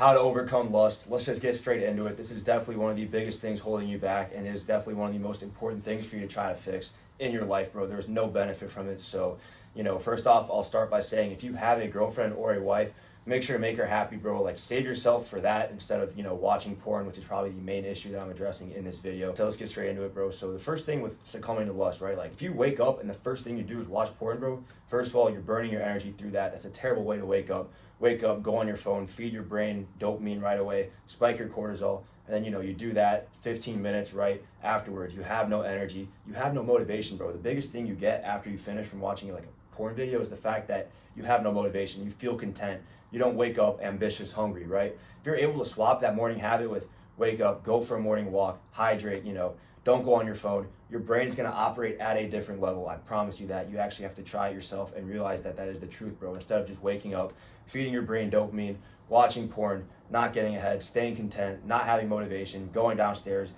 how to overcome lust. Let's just get straight into it. This is definitely one of the biggest things holding you back, and is definitely one of the most important things for you to try to fix in your life, bro. There's no benefit from it. So, first off, I'll start by saying if you have a girlfriend or a wife, make sure to make her happy, bro. Like, save yourself for that instead of, watching porn, which is probably the main issue that I'm addressing in this video. So let's get straight into it, bro. So the first thing with succumbing to lust, right? Like, if you wake up and the first thing you do is watch porn, bro, first of all, you're burning your energy through that. That's a terrible way to wake up. Wake up, go on your phone, feed your brain dopamine right away, spike your cortisol, and then, you do that 15 minutes right afterwards. You have no energy. You have no motivation, bro. The biggest thing you get after you finish from watching like a porn video is the fact that you have no motivation. You feel content. You don't wake up ambitious, hungry, right? If you're able to swap that morning habit with wake up, go for a morning walk, hydrate, don't go on your phone, your brain's going to operate at a different level. I promise you that. You actually have to try it yourself and realize that that is the truth, bro. Instead of just waking up, feeding your brain dopamine, watching porn, not getting ahead, staying content, not having motivation, going downstairs,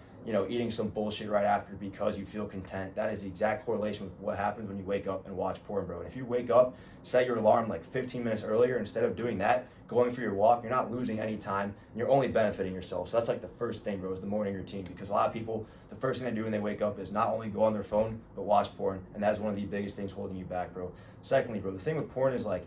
eating some bullshit right after because you feel content. That is the exact correlation with what happens when you wake up and watch porn, bro. And if you wake up, set your alarm like 15 minutes earlier, instead of doing that, going for your walk, you're not losing any time and you're only benefiting yourself. So that's like the first thing, bro, is the morning routine, because a lot of people, the first thing they do when they wake up is not only go on their phone, but watch porn. And that's one of the biggest things holding you back, bro. Secondly, bro, the thing with porn is like,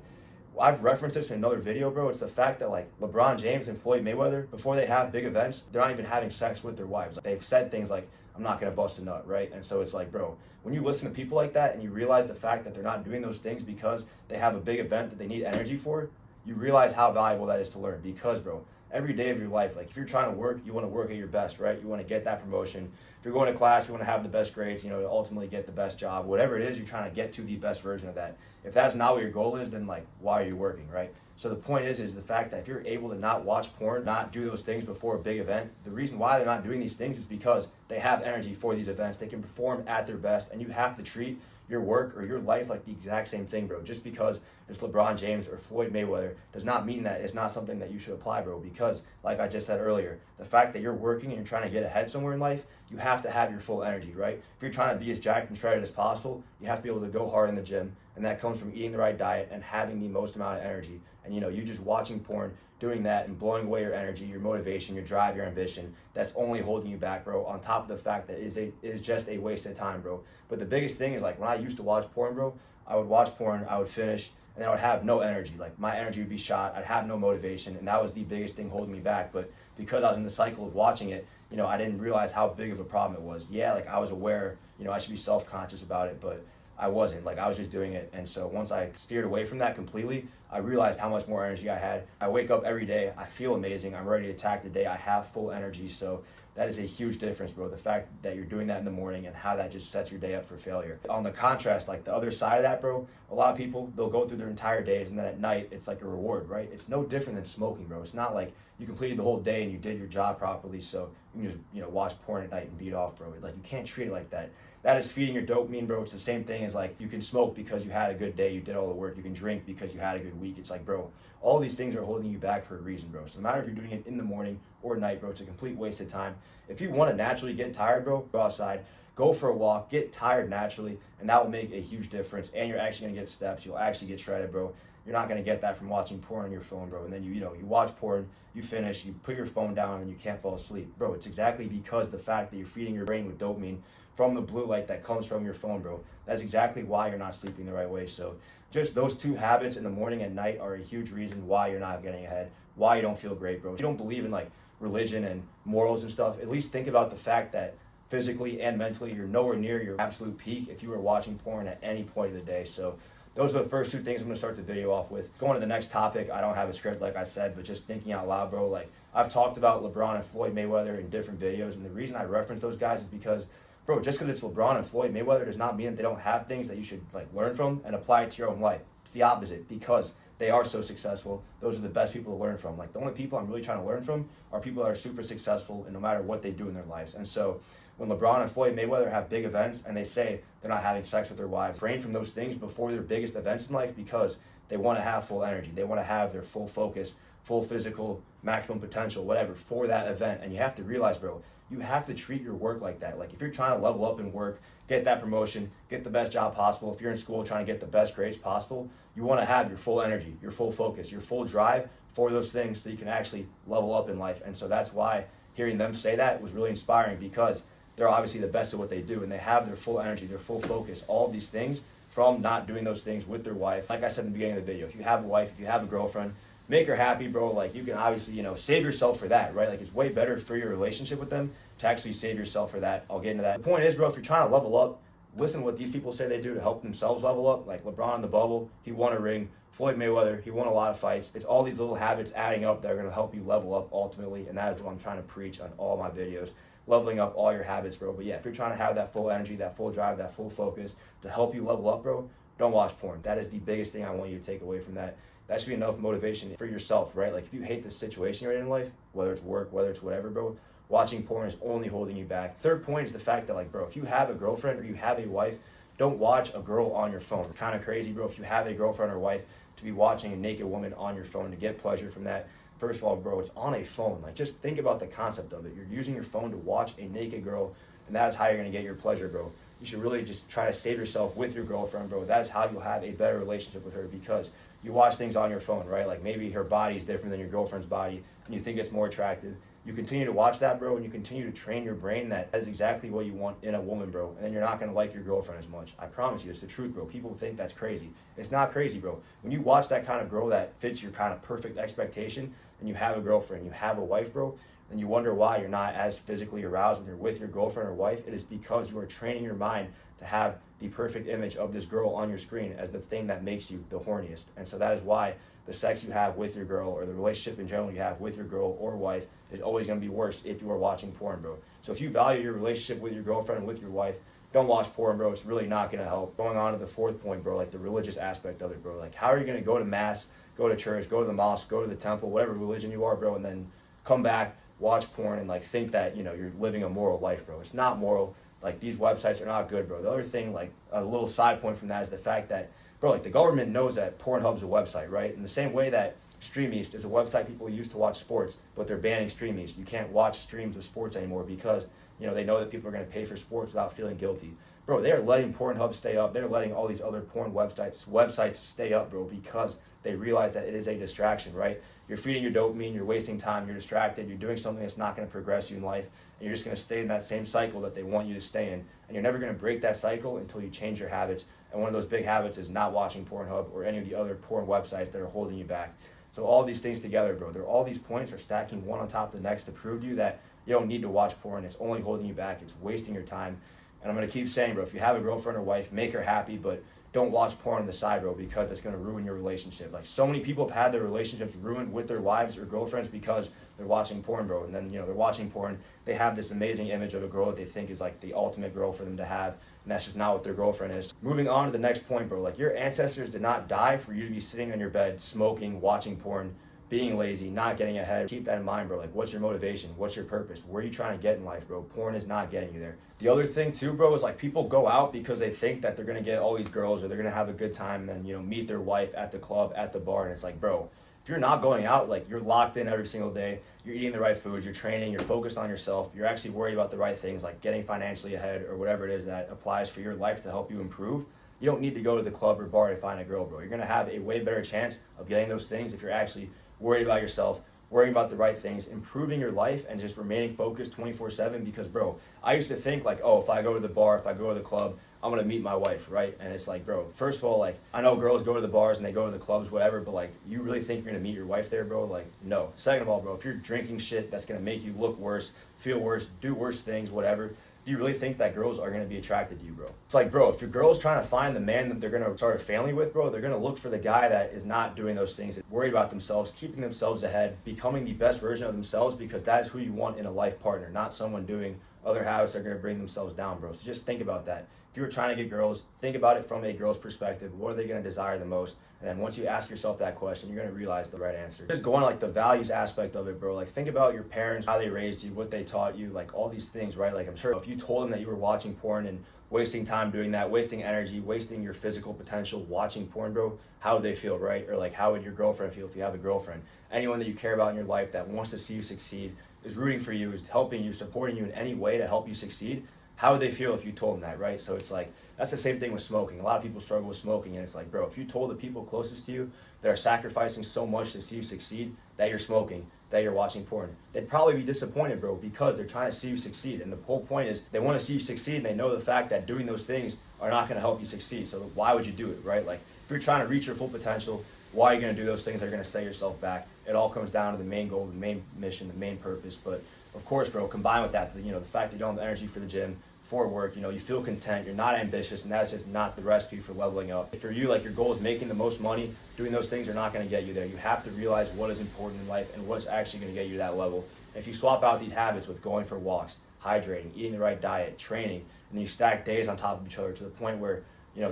I've referenced this in another video, bro. It's the fact that like LeBron James and Floyd Mayweather, before they have big events, they're not even having sex with their wives. They've said things like, I'm not going to bust a nut, right? And so it's like, bro, when you listen to people like that and you realize the fact that they're not doing those things because they have a big event that they need energy for, you realize how valuable that is to learn. Because, bro, every day of your life, like if you're trying to work, you want to work at your best, right? You want to get that promotion. If you're going to class, you want to have the best grades, to ultimately get the best job. Whatever it is, you're trying to get to the best version of that. If that's not what your goal is, then like, why are you working, right? So the point is the fact that if you're able to not watch porn, not do those things before a big event, the reason why they're not doing these things is because they have energy for these events. They can perform at their best, and you have to treat your work or your life like the exact same thing, bro. Just because it's LeBron James or Floyd Mayweather does not mean that it's not something that you should apply, bro. Because like I just said earlier, the fact that you're working and you're trying to get ahead somewhere in life, you have to have your full energy, right? If you're trying to be as jacked and shredded as possible, you have to be able to go hard in the gym, and that comes from eating the right diet and having the most amount of energy. And you just watching porn, doing that and blowing away your energy, your motivation, your drive, your ambition, that's only holding you back, bro, on top of the fact that it is just a waste of time, bro. But the biggest thing is like when I used to watch porn, bro, I would watch porn, I would finish, and I would have no energy. Like my energy would be shot, I'd have no motivation, and that was the biggest thing holding me back. But because I was in the cycle of watching it, I didn't realize how big of a problem it was. Yeah, like I was aware, I should be self-conscious about it, but I wasn't. Like I was just doing it. And so once I steered away from that completely, I realized how much more energy I had. I wake up every day, I feel amazing, I'm ready to attack the day, I have full energy. So that is a huge difference, bro. The fact that you're doing that in the morning and how that just sets your day up for failure. On the contrast, like the other side of that, bro, a lot of people, they'll go through their entire days and then at night, it's like a reward, right? It's no different than smoking, bro. It's not like you completed the whole day and you did your job properly, so you can just, watch porn at night and beat off, bro. Like you can't treat it like that. That is feeding your dopamine, bro. It's the same thing as like you can smoke because you had a good day, you did all the work. You can drink because you had a good week. It's like, bro, all these things are holding you back for a reason, bro. So no matter if you're doing it in the morning or night, bro, it's a complete waste of time. If you want to naturally get tired, bro, go outside, go for a walk, get tired naturally, and that will make a huge difference. And you're actually gonna get steps. You'll actually get shredded, bro. You're not gonna get that from watching porn on your phone, bro. And then you watch porn, you finish, you put your phone down, and you can't fall asleep, bro. It's exactly because the fact that you're feeding your brain with dopamine from the blue light that comes from your phone, bro. That's exactly why you're not sleeping the right way. So just those two habits in the morning and night are a huge reason why you're not getting ahead, why you don't feel great, bro. If you don't believe in like religion and morals and stuff, at least think about the fact that physically and mentally you're nowhere near your absolute peak if you were watching porn at any point of the day. So those are the first two things I'm gonna start the video off with. Going to the next topic, I don't have a script like I said, but just thinking out loud, bro. Like I've talked about LeBron and Floyd Mayweather in different videos, and the reason I reference those guys is because, bro, just because it's LeBron and Floyd Mayweather does not mean that they don't have things that you should like learn from and apply it to your own life. It's the opposite, because they are so successful. Those are the best people to learn from. Like the only people I'm really trying to learn from are people that are super successful and no matter what they do in their lives. And so when LeBron and Floyd Mayweather have big events and they say they're not having sex with their wives, refrain from those things before their biggest events in life, because they want to have full energy. They want to have their full focus, full physical, maximum potential, whatever, for that event. And you have to realize, bro, you have to treat your work like that. Like if you're trying to level up in work, get that promotion, get the best job possible, if you're in school trying to get the best grades possible, you want to have your full energy, your full focus, your full drive for those things so you can actually level up in life. And so that's why hearing them say that was really inspiring, because they're obviously the best at what they do and they have their full energy, their full focus, all of these things from not doing those things with their wife. Like I said in the beginning of the video, if you have a wife, if you have a girlfriend, make her happy, bro. Like, you can obviously, save yourself for that, right? Like, it's way better for your relationship with them to actually save yourself for that. I'll get into that. The point is, bro, if you're trying to level up, listen to what these people say they do to help themselves level up. Like LeBron in the bubble, he won a ring. Floyd Mayweather, he won a lot of fights. It's all these little habits adding up that are going to help you level up ultimately, and that is what I'm trying to preach on all my videos. Leveling up all your habits, bro. But yeah, if you're trying to have that full energy, that full drive, that full focus to help you level up, bro, don't watch porn. That is the biggest thing I want you to take away from that. That should be enough motivation for yourself, right? Like, if you hate the situation you're in life, whether it's work, whether it's whatever, bro, watching porn is only holding you back. Third point is the fact that, like, bro, if you have a girlfriend or you have a wife, don't watch a girl on your phone. It's kind of crazy, bro, if you have a girlfriend or wife, to be watching a naked woman on your phone to get pleasure from that. First of all, bro, it's on a phone. Like, just think about the concept of it. You're using your phone to watch a naked girl, and that's how you're going to get your pleasure, bro. You should really just try to save yourself with your girlfriend, bro. That's how you'll have a better relationship with her, because you watch things on your phone, right? Like, maybe her body is different than your girlfriend's body, and you think it's more attractive. You continue to watch that, bro, and you continue to train your brain that is exactly what you want in a woman, bro. And then you're not going to like your girlfriend as much. I promise you, it's the truth, bro. People think that's crazy. It's not crazy, bro. When you watch that kind of girl that fits your kind of perfect expectation, and you have a girlfriend, you have a wife, bro, and you wonder why you're not as physically aroused when you're with your girlfriend or wife, it is because you are training your mind to have the perfect image of this girl on your screen as the thing that makes you the horniest. And so that is why the sex you have with your girl, or the relationship in general you have with your girl or wife, is always going to be worse if you are watching porn, bro. So if you value your relationship with your girlfriend and with your wife, don't watch porn, bro. It's really not going to help. Going on to the fourth point, bro, like the religious aspect of it, bro. Like, how are you going to go to mass, go to church, go to the mosque, go to the temple, whatever religion you are, bro, and then come back, watch porn, and like think that, you're living a moral life, bro? It's not moral. Like, these websites are not good, bro. The other thing, like a little side point from that, is the fact that, bro, like, the government knows that Pornhub's a website, right? In the same way that StreamEast is a website people use to watch sports, but they're banning StreamEast. You can't watch streams of sports anymore because, they know that people are going to pay for sports without feeling guilty. Bro, they are letting Pornhub stay up. They're letting all these other porn websites stay up, bro, because they realize that it is a distraction, right? You're feeding your dopamine, you're wasting time, you're distracted, you're doing something that's not going to progress you in life, and you're just going to stay in that same cycle that they want you to stay in. And you're never going to break that cycle until you change your habits. And one of those big habits is not watching Pornhub or any of the other porn websites that are holding you back. So all these things together, bro, all these points are stacking one on top of the next to prove to you that you don't need to watch porn. It's only holding you back. It's wasting your time. And I'm going to keep saying, bro, if you have a girlfriend or wife, make her happy, but don't watch porn on the side, bro, because it's going to ruin your relationship. Like, so many people have had their relationships ruined with their wives or girlfriends because they're watching porn, bro. And then, they're watching porn. They have this amazing image of a girl that they think is like the ultimate girl for them to have. And that's just not what their girlfriend is. Moving on to the next point, bro. Like, your ancestors did not die for you to be sitting on your bed, smoking, watching porn, being lazy, not getting ahead. Keep that in mind, bro. Like, what's your motivation? What's your purpose? Where are you trying to get in life, bro? Porn is not getting you there. The other thing too, bro, is like, people go out because they think that they're going to get all these girls or they're going to have a good time and then, meet their wife at the club, at the bar. And it's like, bro, if you're not going out, like, you're locked in every single day, you're eating the right foods, you're training, you're focused on yourself, you're actually worried about the right things, like getting financially ahead or whatever it is that applies for your life to help you improve. You don't need to go to the club or bar to find a girl, bro. You're going to have a way better chance of getting those things if you're actually worried about yourself, worrying about the right things, improving your life, and just remaining focused 24/7. Because, bro, I used to think like, oh, if I go to the bar, if I go to the club, I'm going to meet my wife, right? And it's like, bro, first of all, like, I know girls go to the bars and they go to the clubs, whatever, but like, you really think you're going to meet your wife there, bro? Like, no. Second of all, bro, if you're drinking shit that's going to make you look worse, feel worse, do worse things, whatever, do you really think that girls are going to be attracted to you, bro? It's like, bro, if your girl's trying to find the man that they're going to start a family with, bro, they're going to look for the guy that is not doing those things, worried about themselves, keeping themselves ahead, becoming the best version of themselves, because that is who you want in a life partner, not someone doing other habits that are going to bring themselves down, bro. So just think about that. If you were trying to get girls, think about it from a girl's perspective. What are they going to desire the most? And then once you ask yourself that question, you're going to realize the right answer. Just going like the values aspect of it, bro. Like, think about your parents, how they raised you, what they taught you, like all these things, right? Like, I'm sure if you told them that you were watching porn and wasting time doing that, wasting energy, wasting your physical potential watching porn, bro, how would they feel, right? Or like, how would your girlfriend feel if you have a girlfriend? Anyone that you care about in your life that wants to see you succeed, is rooting for you, is helping you, supporting you in any way to help you succeed, how would they feel if you told them that, right? So it's like, that's the same thing with smoking. A lot of people struggle with smoking, and it's like, bro, if you told the people closest to you that are sacrificing so much to see you succeed that you're smoking, that you're watching porn, they'd probably be disappointed, bro, because they're trying to see you succeed. And the whole point is they want to see you succeed, and they know the fact that doing those things are not going to help you succeed. So why would you do it, right? Like, if you're trying to reach your full potential, why are you going to do those things that are going to set yourself back? It all comes down to the main goal, the main mission, the main purpose. But of course, bro, combined with that, the fact that you don't have the energy for the gym, for work, you feel content, you're not ambitious, and that's just not the recipe for leveling up. If for you, like, your goal is making the most money, doing those things are not going to get you there. You have to realize what is important in life and what's actually going to get you to that level. If you swap out these habits with going for walks, hydrating, eating the right diet, training, and you stack days on top of each other to the point where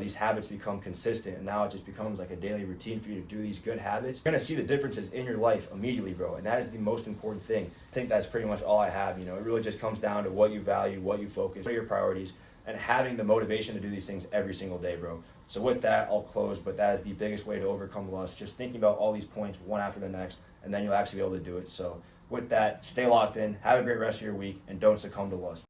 these habits become consistent, and now it just becomes like a daily routine for you to do these good habits, you're going to see the differences in your life immediately, bro. And that is the most important thing. I think that's pretty much all I have. It really just comes down to what you value, what you focus, what are your priorities, and having the motivation to do these things every single day, bro. So with that, I'll close, but that is the biggest way to overcome lust. Just thinking about all these points one after the next, and then you'll actually be able to do it. So with that, stay locked in, have a great rest of your week, and don't succumb to lust.